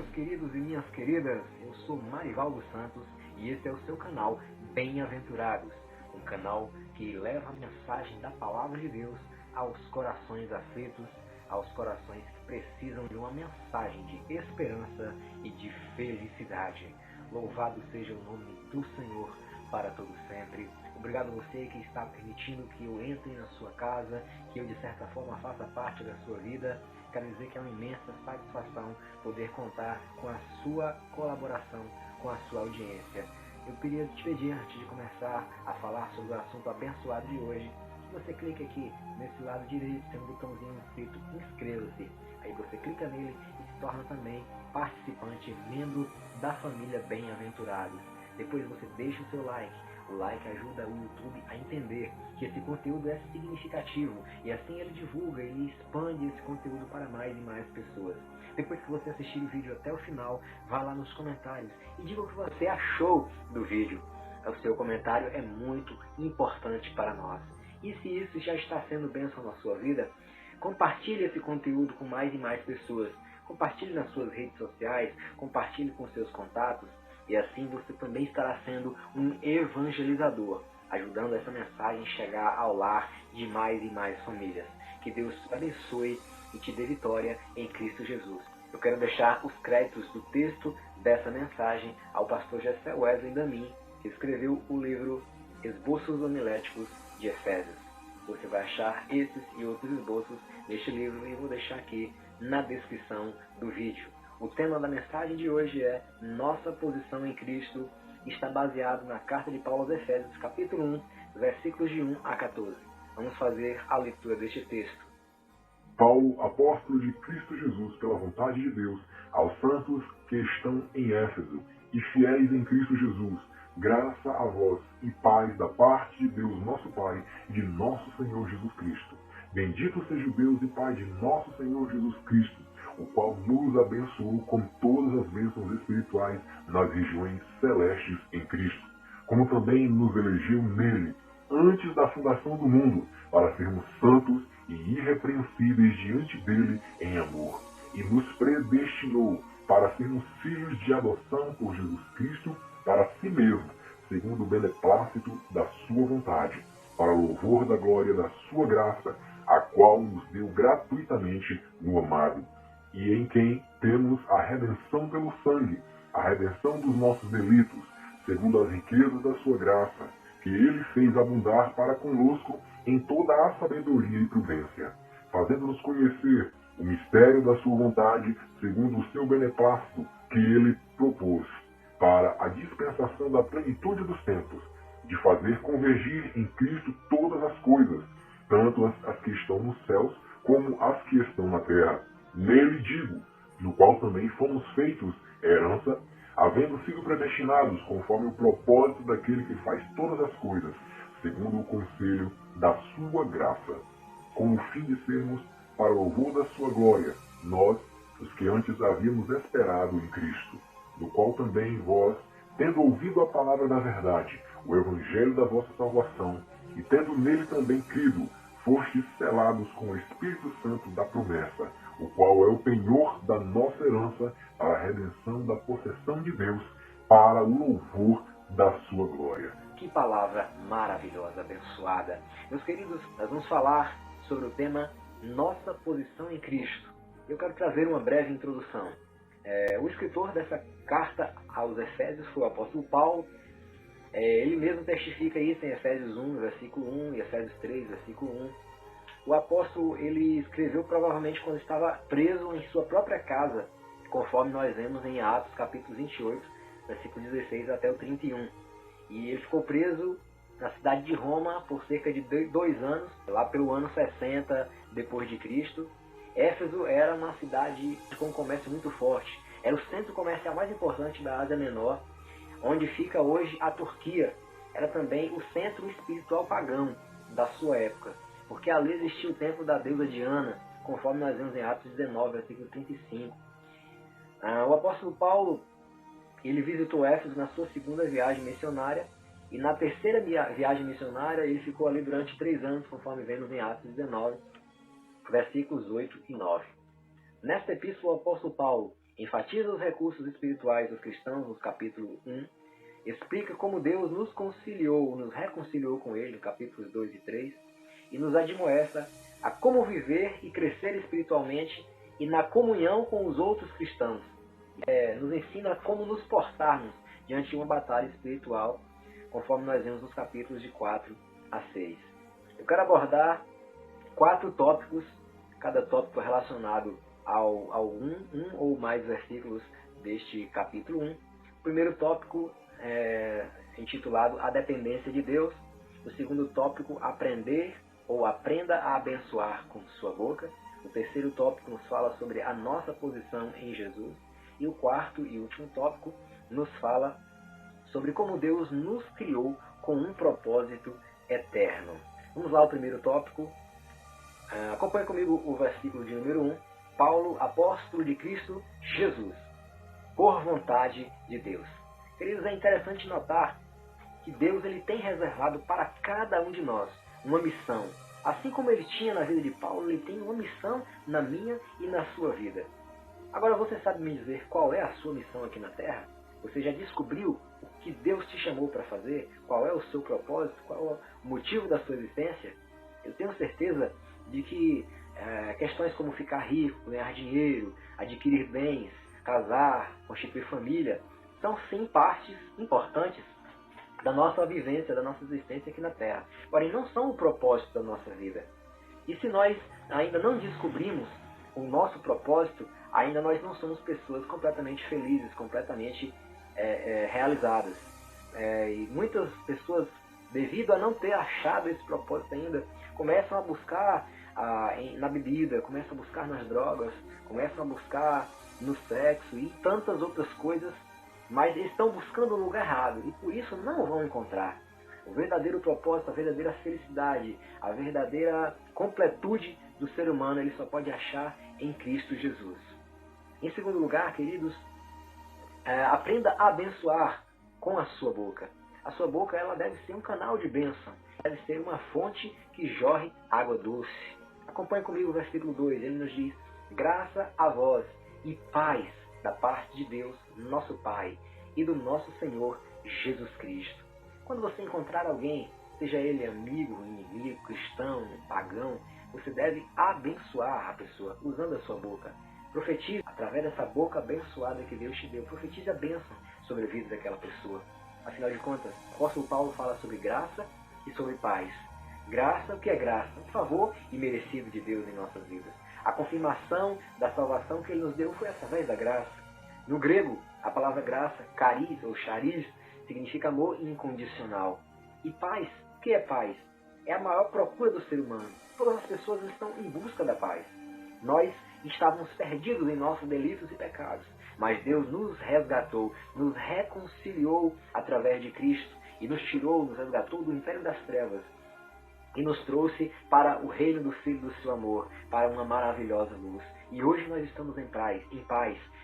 meus queridos e minhas queridas, eu sou Marivaldo Santos e esse é o seu canal Bem-Aventurados, um canal que leva a mensagem da Palavra de Deus aos corações aflitos, aos corações que precisam de uma mensagem de esperança e de felicidade. Louvado seja o nome do Senhor para todo sempre. Obrigado a você que está permitindo que eu entre na sua casa, que eu de certa forma faça parte da sua vida. Quero dizer que é uma imensa satisfação poder contar com a sua colaboração, com a sua audiência. Eu queria te pedir, antes de começar a falar sobre o assunto abençoado de hoje, que você clique aqui nesse lado direito, tem um botãozinho escrito inscreva-se. Aí você clica nele e se torna também participante, membro da família Bem-Aventurados. Depois você deixa o seu like. O like ajuda o YouTube a entender que esse conteúdo é significativo e assim ele divulga e expande esse conteúdo para mais e mais pessoas. Depois que você assistir o vídeo até o final, vá lá nos comentários e diga o que você achou do vídeo. O seu comentário é muito importante para nós. E se isso já está sendo bênção na sua vida, compartilhe esse conteúdo com mais e mais pessoas. Compartilhe nas suas redes sociais, compartilhe com seus contatos. E assim você também estará sendo um evangelizador, ajudando essa mensagem a chegar ao lar de mais e mais famílias. Que Deus te abençoe e te dê vitória em Cristo Jesus. Eu quero deixar os créditos do texto dessa mensagem ao pastor Jessé Wesley Damin, que escreveu o livro Esboços Homiléticos de Efésios. Você vai achar esses e outros esboços neste livro e eu vou deixar aqui na descrição do vídeo. O tema da mensagem de hoje é Nossa Posição em Cristo, está baseado na carta de Paulo aos Efésios, capítulo 1, versículos de 1 a 14. Vamos fazer a leitura deste texto. Paulo, apóstolo de Cristo Jesus, pela vontade de Deus, aos santos que estão em Éfeso e fiéis em Cristo Jesus, graça a vós e paz da parte de Deus nosso Pai e de nosso Senhor Jesus Cristo. Bendito seja o Deus e Pai de nosso Senhor Jesus Cristo, o qual nos abençoou com todas as bênçãos espirituais nas regiões celestes em Cristo, como também nos elegeu nele, antes da fundação do mundo, para sermos santos e irrepreensíveis diante dele em amor, e nos predestinou para sermos filhos de adoção por Jesus Cristo para si mesmo, segundo o beneplácito da sua vontade, para louvor da glória da sua graça, a qual nos deu gratuitamente no amado, e em quem temos a redenção pelo sangue, a redenção dos nossos delitos, segundo as riquezas da sua graça, que ele fez abundar para conosco em toda a sabedoria e prudência, fazendo-nos conhecer o mistério da sua vontade, segundo o seu beneplácito que ele propôs, para a dispensação da plenitude dos tempos, de fazer convergir em Cristo todas as coisas, tanto as que estão nos céus como as que estão na terra. Nele digo, no qual também fomos feitos herança, havendo sido predestinados conforme o propósito daquele que faz todas as coisas, segundo o conselho da sua graça, com o fim de sermos, para o louvor da sua glória, nós, os que antes havíamos esperado em Cristo, do qual também vós, tendo ouvido a palavra da verdade, o evangelho da vossa salvação, e tendo nele também crido, fostes selados com o Espírito Santo da promessa, o qual é o penhor da nossa herança para a redenção da possessão de Deus, para o louvor da sua glória. Que palavra maravilhosa, abençoada. Meus queridos, nós vamos falar sobre o tema Nossa Posição em Cristo. Eu quero trazer uma breve introdução. O escritor dessa carta aos Efésios foi o apóstolo Paulo. Ele mesmo testifica isso em Efésios 1, versículo 1 e Efésios 3, versículo 1. O apóstolo ele escreveu provavelmente quando estava preso em sua própria casa, conforme nós vemos em Atos capítulo 28, versículo 16 até o 31. E ele ficou preso na cidade de Roma por cerca de 2 anos, lá pelo ano 60 depois de Cristo. Éfeso era uma cidade com um comércio muito forte. Era o centro comercial mais importante da Ásia Menor, onde fica hoje a Turquia. Era também o centro espiritual pagão da sua época, porque ali existia o templo da deusa Diana, conforme nós vemos em Atos 19, versículo 35. O apóstolo Paulo ele visitou Éfeso na sua segunda viagem missionária, e na terceira viagem missionária ele ficou ali durante 3 anos, conforme vemos em Atos 19, versículos 8 e 9. Nesta epístola, o apóstolo Paulo enfatiza os recursos espirituais dos cristãos no capítulo 1, explica como Deus nos reconciliou com Ele no capítulos 2 e 3, e nos admoesta a como viver e crescer espiritualmente e na comunhão com os outros cristãos. Nos ensina como nos portarmos diante de uma batalha espiritual, conforme nós vemos nos capítulos de 4 a 6. Eu quero abordar 4 tópicos, cada tópico relacionado ao um ou mais versículos deste capítulo 1. O primeiro tópico é intitulado A Dependência de Deus. O segundo tópico, Aprender ou Aprenda a Abençoar com sua boca. O terceiro tópico nos fala sobre a nossa posição em Jesus. E o quarto e último tópico nos fala sobre como Deus nos criou com um propósito eterno. Vamos lá ao primeiro tópico. Acompanhe comigo o versículo de número 1. Paulo, apóstolo de Cristo Jesus, por vontade de Deus. Queridos, é interessante notar que Deus ele tem reservado para cada um de nós uma missão. Assim como ele tinha na vida de Paulo, ele tem uma missão na minha e na sua vida. Agora você sabe me dizer qual é a sua missão aqui na Terra? Você já descobriu o que Deus te chamou para fazer? Qual é o seu propósito? Qual é o motivo da sua existência? Eu tenho certeza de que questões como ficar rico, ganhar dinheiro, adquirir bens, casar, constituir família, são sim partes importantes da nossa vivência, da nossa existência aqui na Terra. Porém, não são o propósito da nossa vida. E se nós ainda não descobrimos o nosso propósito, ainda nós não somos pessoas completamente felizes, completamente realizadas. E muitas pessoas, devido a não ter achado esse propósito ainda, começam a buscar na bebida, começam a buscar nas drogas, começam a buscar no sexo e tantas outras coisas, mas estão buscando o lugar errado e por isso não vão encontrar o verdadeiro propósito, a verdadeira felicidade, a verdadeira completude do ser humano. Ele só pode achar em Cristo Jesus. Em segundo lugar, queridos, aprenda a abençoar com a sua boca. A sua boca ela deve ser um canal de bênção, deve ser uma fonte que jorre água doce. Acompanhe comigo o versículo 2, ele nos diz: graça a vós e paz da parte de Deus, nosso Pai, e do nosso Senhor Jesus Cristo. Quando você encontrar alguém, seja ele amigo, inimigo, cristão, pagão, você deve abençoar a pessoa usando a sua boca. Profetize através dessa boca abençoada que Deus te deu. Profetize a bênção sobre a vida daquela pessoa. Afinal de contas, o apóstolo Paulo fala sobre graça e sobre paz. Graça, o que é graça? Um favor imerecido de Deus em nossas vidas. A confirmação da salvação que Ele nos deu foi através da graça. No grego, a palavra graça, charis ou charis, significa amor incondicional. E paz, o que é paz? É a maior procura do ser humano. Todas as pessoas estão em busca da paz. Nós estávamos perdidos em nossos delitos e pecados, mas Deus nos resgatou, nos reconciliou através de Cristo e nos tirou, nos resgatou do império das trevas e nos trouxe para o reino do Filho do seu amor, para uma maravilhosa luz. E hoje nós estamos em paz,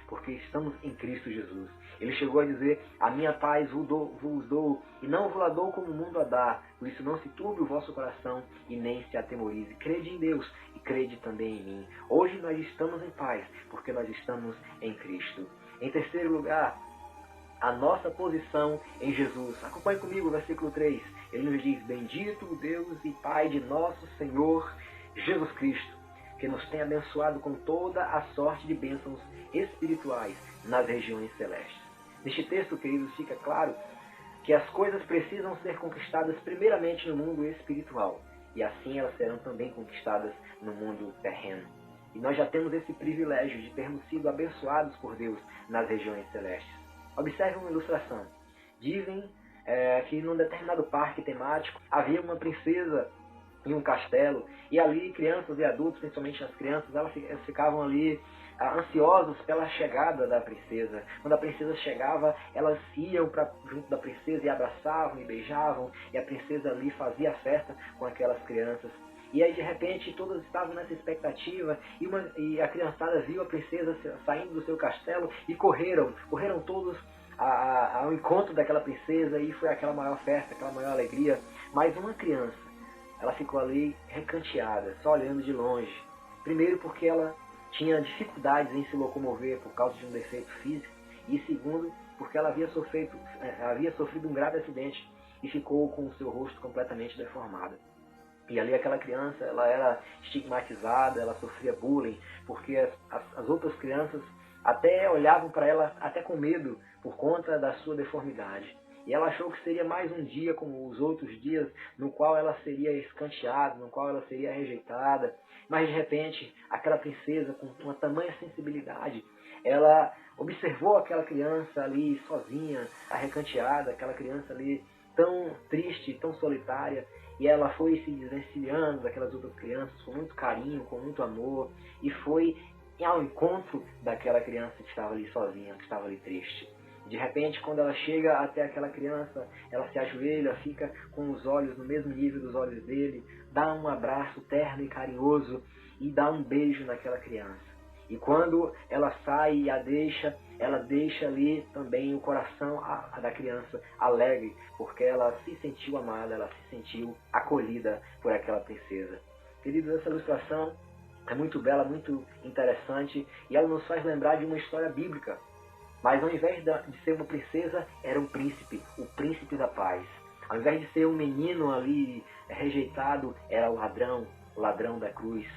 porque estamos em Cristo Jesus. Ele chegou a dizer: a minha paz vos dou, e não vos la dou como o mundo a dá. Por isso não se turbe o vosso coração e nem se atemorize. Crede em Deus e crede também em mim. Hoje nós estamos em paz, porque nós estamos em Cristo. Em terceiro lugar, a nossa posição em Jesus. Acompanhe comigo o versículo 3. Ele nos diz: bendito o Deus e Pai de nosso Senhor Jesus Cristo, que nos tem abençoado com toda a sorte de bênçãos espirituais nas regiões celestes. Neste texto, queridos, fica claro que as coisas precisam ser conquistadas primeiramente no mundo espiritual, e assim elas serão também conquistadas no mundo terreno. E nós já temos esse privilégio de termos sido abençoados por Deus nas regiões celestes. Observe uma ilustração. Dizem que num determinado parque temático havia uma princesa em um castelo, e ali crianças e adultos, principalmente as crianças, elas ficavam ali ansiosas pela chegada da princesa. Quando a princesa chegava, elas iam junto da princesa e abraçavam e beijavam, e a princesa ali fazia a festa com aquelas crianças. E aí de repente todas estavam nessa expectativa, e a criançada viu a princesa saindo do seu castelo e correram todos ao encontro daquela princesa, e foi aquela maior festa, aquela maior alegria. Mas uma criança, ela ficou ali recanteada, só olhando de longe. Primeiro porque ela tinha dificuldades em se locomover por causa de um defeito físico, e segundo, porque ela havia sofrido um grave acidente e ficou com o seu rosto completamente deformado. E ali aquela criança, ela era estigmatizada, ela sofria bullying, porque as outras crianças até olhavam para ela até com medo por conta da sua deformidade. E ela achou que seria mais um dia como os outros dias, no qual ela seria escanteada, no qual ela seria rejeitada. Mas de repente, aquela princesa com uma tamanha sensibilidade, ela observou aquela criança ali sozinha, arrecanteada, aquela criança ali tão triste, tão solitária, e ela foi se desvencilhando daquelas outras crianças com muito carinho, com muito amor, e foi ao encontro daquela criança que estava ali sozinha, que estava ali triste. De repente, quando ela chega até aquela criança, ela se ajoelha, fica com os olhos no mesmo nível dos olhos dele, dá um abraço terno e carinhoso e dá um beijo naquela criança. E quando ela sai e ela deixa ali também o coração da criança alegre, porque ela se sentiu amada, ela se sentiu acolhida por aquela princesa. Queridos, essa ilustração é muito bela, muito interessante, e ela nos faz lembrar de uma história bíblica. Mas ao invés de ser uma princesa, era um príncipe, o príncipe da paz. Ao invés de ser um menino ali rejeitado, era o ladrão da cruz.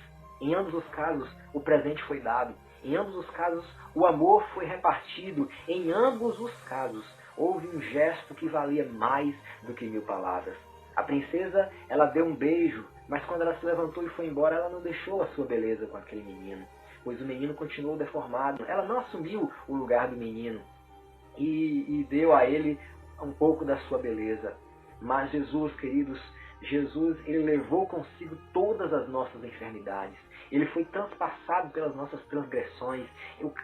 Em ambos os casos, o presente foi dado. Em ambos os casos, o amor foi repartido. Em ambos os casos, houve um gesto que valia mais do que 1000 palavras. A princesa, ela deu um beijo, mas quando ela se levantou e foi embora, ela não deixou a sua beleza com aquele menino, pois o menino continuou deformado. Ela não assumiu o lugar do menino e deu a ele um pouco da sua beleza. Mas Jesus, queridos, Jesus, ele levou consigo todas as nossas enfermidades. Ele foi transpassado pelas nossas transgressões.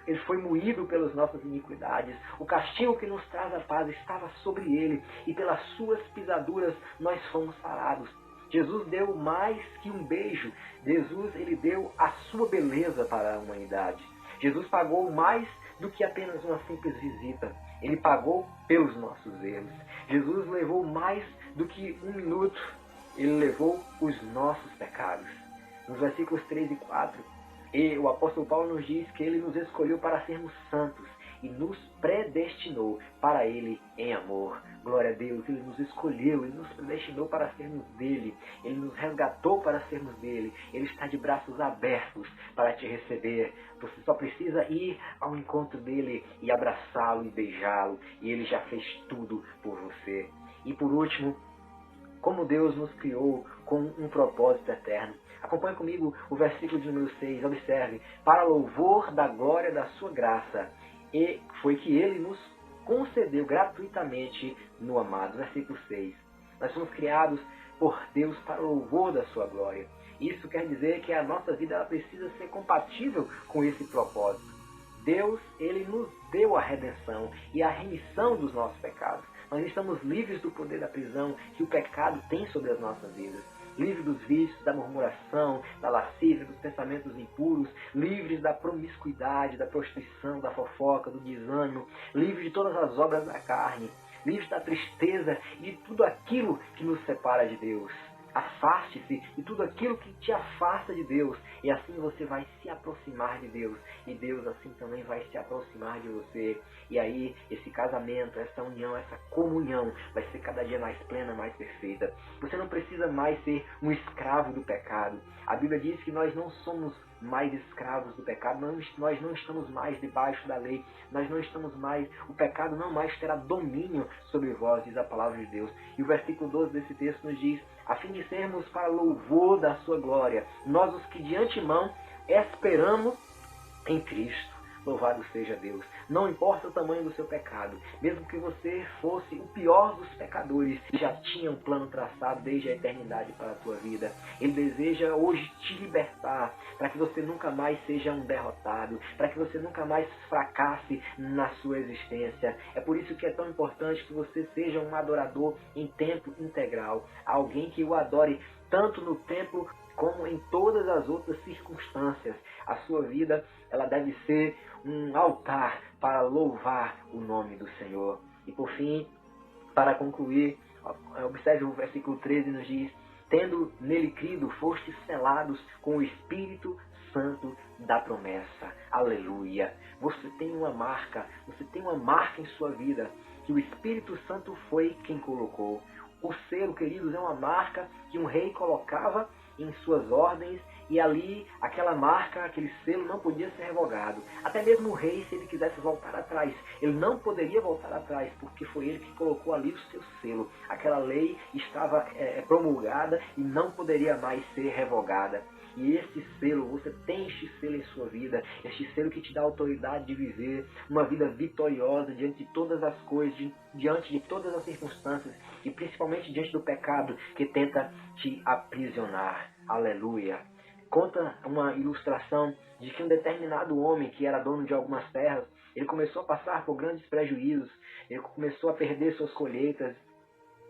Ele foi moído pelas nossas iniquidades. O castigo que nos traz a paz estava sobre ele, e pelas suas pisaduras nós fomos sarados. Jesus deu mais que um beijo. Jesus, ele deu a sua beleza para a humanidade. Jesus pagou mais do que apenas uma simples visita. Ele pagou pelos nossos erros. Jesus levou mais do que um minuto. Ele levou os nossos pecados. Nos versículos 3 e 4, o apóstolo Paulo nos diz que ele nos escolheu para sermos santos e nos predestinou para ele em amor. Glória a Deus, ele nos escolheu, ele nos predestinou para sermos dele, ele nos resgatou para sermos dele, ele está de braços abertos para te receber. Você só precisa ir ao encontro dele e abraçá-lo e beijá-lo, e ele já fez tudo por você. E por último, como Deus nos criou com um propósito eterno. Acompanhe comigo o versículo de número 6, observe: para louvor da glória da sua graça, e foi que ele nos concedeu gratuitamente no amado. Versículo 6. Nós somos criados por Deus para louvor da sua glória. Isso quer dizer que a nossa vida ela precisa ser compatível com esse propósito. Deus, ele nos deu a redenção e a remissão dos nossos pecados. Nós estamos livres do poder da prisão que o pecado tem sobre as nossas vidas. Livres dos vícios, da murmuração, da lascívia, dos pensamentos impuros, livres da promiscuidade, da prostituição, da fofoca, do desânimo, livres de todas as obras da carne, livres da tristeza e de tudo aquilo que nos separa de Deus. Afaste-se de tudo aquilo que te afasta de Deus, e assim você vai se aproximar de Deus, e Deus assim também vai se aproximar de você. E aí esse casamento, essa união, essa comunhão vai ser cada dia mais plena, mais perfeita. Você não precisa mais ser um escravo do pecado. A Bíblia diz que nós não somos mais escravos do pecado, nós não estamos mais debaixo da lei, nós não estamos mais, o pecado não mais terá domínio sobre vós, diz a palavra de Deus. E o versículo 12 desse texto nos diz: a fim de sermos para louvor da sua glória, nós os que de antemão esperamos em Cristo. Louvado seja Deus. Não importa o tamanho do seu pecado, mesmo que você fosse o pior dos pecadores, já tinha um plano traçado desde a eternidade para a tua vida. Ele deseja hoje te libertar, para que você nunca mais seja um derrotado, para que você nunca mais fracasse na sua existência. É por isso que é tão importante que você seja um adorador em tempo integral, alguém que o adore tanto no templo como em todas as outras circunstâncias. A sua vida ela deve ser um altar para louvar o nome do Senhor. E por fim, para concluir, observe o versículo 13, nos diz: tendo nele crido, fostes selados com o Espírito Santo da promessa. Aleluia! Você tem uma marca em sua vida que o Espírito Santo foi quem colocou. O selo, queridos, é uma marca que um rei colocava em suas ordens, e ali aquela marca, aquele selo não podia ser revogado. Até mesmo o rei, se ele quisesse voltar atrás, ele não poderia voltar atrás, porque foi ele que colocou ali o seu selo. Aquela lei estava promulgada e não poderia mais ser revogada. E este selo, você tem este selo em sua vida, este selo que te dá autoridade de viver uma vida vitoriosa diante de todas as coisas, diante de todas as circunstâncias, e principalmente diante do pecado que tenta te aprisionar. Aleluia! Conta uma ilustração de que um determinado homem que era dono de algumas terras, ele começou a passar por grandes prejuízos, ele começou a perder suas colheitas,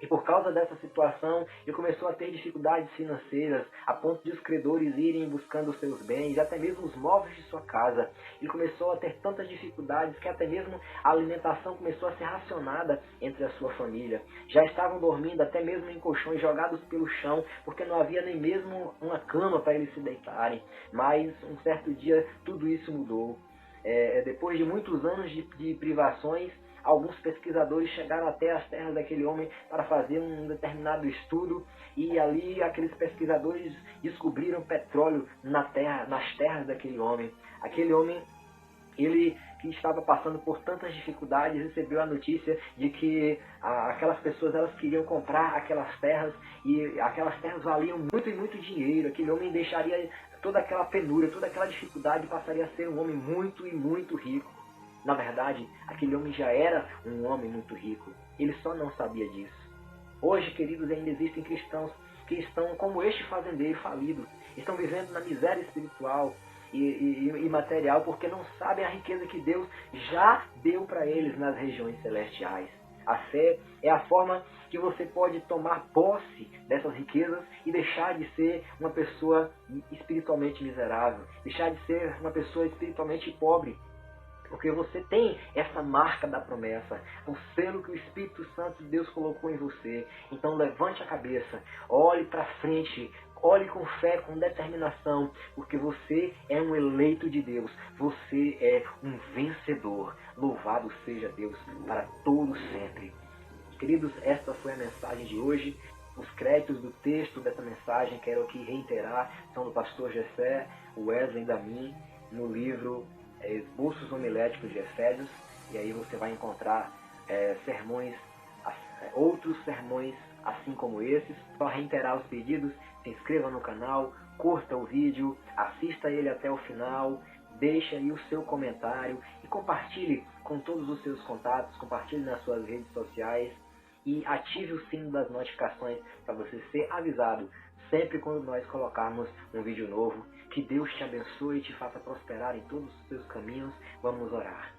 e por causa dessa situação, ele começou a ter dificuldades financeiras, a ponto de os credores irem buscando os seus bens, até mesmo os móveis de sua casa. Ele começou a ter tantas dificuldades que até mesmo a alimentação começou a ser racionada entre a sua família. Já estavam dormindo até mesmo em colchões jogados pelo chão, porque não havia nem mesmo uma cama para eles se deitarem. Mas um certo dia tudo isso mudou. Depois de muitos anos de privações, alguns pesquisadores chegaram até as terras daquele homem para fazer um determinado estudo, e ali aqueles pesquisadores descobriram petróleo nas terras daquele homem. Aquele homem, ele que estava passando por tantas dificuldades, recebeu a notícia de que aquelas pessoas elas queriam comprar aquelas terras, e aquelas terras valiam muito e muito dinheiro. Aquele homem deixaria toda aquela penúria, toda aquela dificuldade, e passaria a ser um homem muito e muito rico. Na verdade, aquele homem já era um homem muito rico. Ele só não sabia disso. Hoje, queridos, ainda existem cristãos que estão como este fazendeiro falido. Estão vivendo na miséria espiritual e material, porque não sabem a riqueza que Deus já deu para eles nas regiões celestiais. A fé é a forma que você pode tomar posse dessas riquezas e deixar de ser uma pessoa espiritualmente miserável, deixar de ser uma pessoa espiritualmente pobre, porque você tem essa marca da promessa, o selo que o Espírito Santo de Deus colocou em você. Então levante a cabeça, olhe para frente, olhe com fé, com determinação, porque você é um eleito de Deus, você é um vencedor. Louvado seja Deus para todo sempre. Queridos, esta foi a mensagem de hoje. Os créditos do texto dessa mensagem, quero aqui reiterar, são do pastor Gessé Wesley Damin, no livro Esboços Homiléticos de Efésios, e aí você vai encontrar sermões, outros sermões assim como esses. Só reiterar os pedidos: se inscreva no canal, curta o vídeo, assista ele até o final, deixe aí o seu comentário e compartilhe com todos os seus contatos, compartilhe nas suas redes sociais e ative o sino das notificações para você ser avisado sempre quando nós colocarmos um vídeo novo. Que Deus te abençoe e te faça prosperar em todos os seus caminhos. Vamos orar.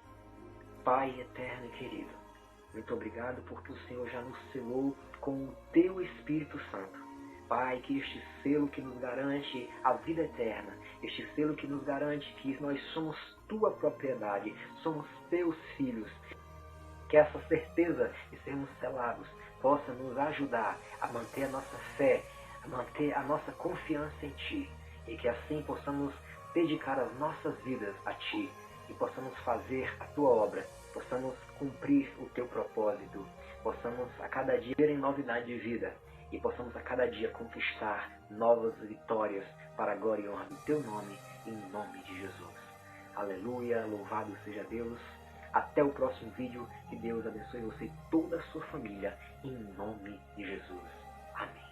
Pai eterno e querido, muito obrigado porque o Senhor já nos selou com o Teu Espírito Santo. Pai, que este selo que nos garante a vida eterna, este selo que nos garante que nós somos Tua propriedade, somos Teus filhos, que essa certeza de sermos selados possa nos ajudar a manter a nossa fé, a manter a nossa confiança em Ti, e que assim possamos dedicar as nossas vidas a Ti e possamos fazer a Tua obra, possamos cumprir o Teu propósito, possamos a cada dia ter em novidade de vida e possamos a cada dia conquistar novas vitórias para a glória e honra do Teu nome, em nome de Jesus. Aleluia, louvado seja Deus. Até o próximo vídeo. Que Deus abençoe você e toda a sua família, em nome de Jesus. Amém.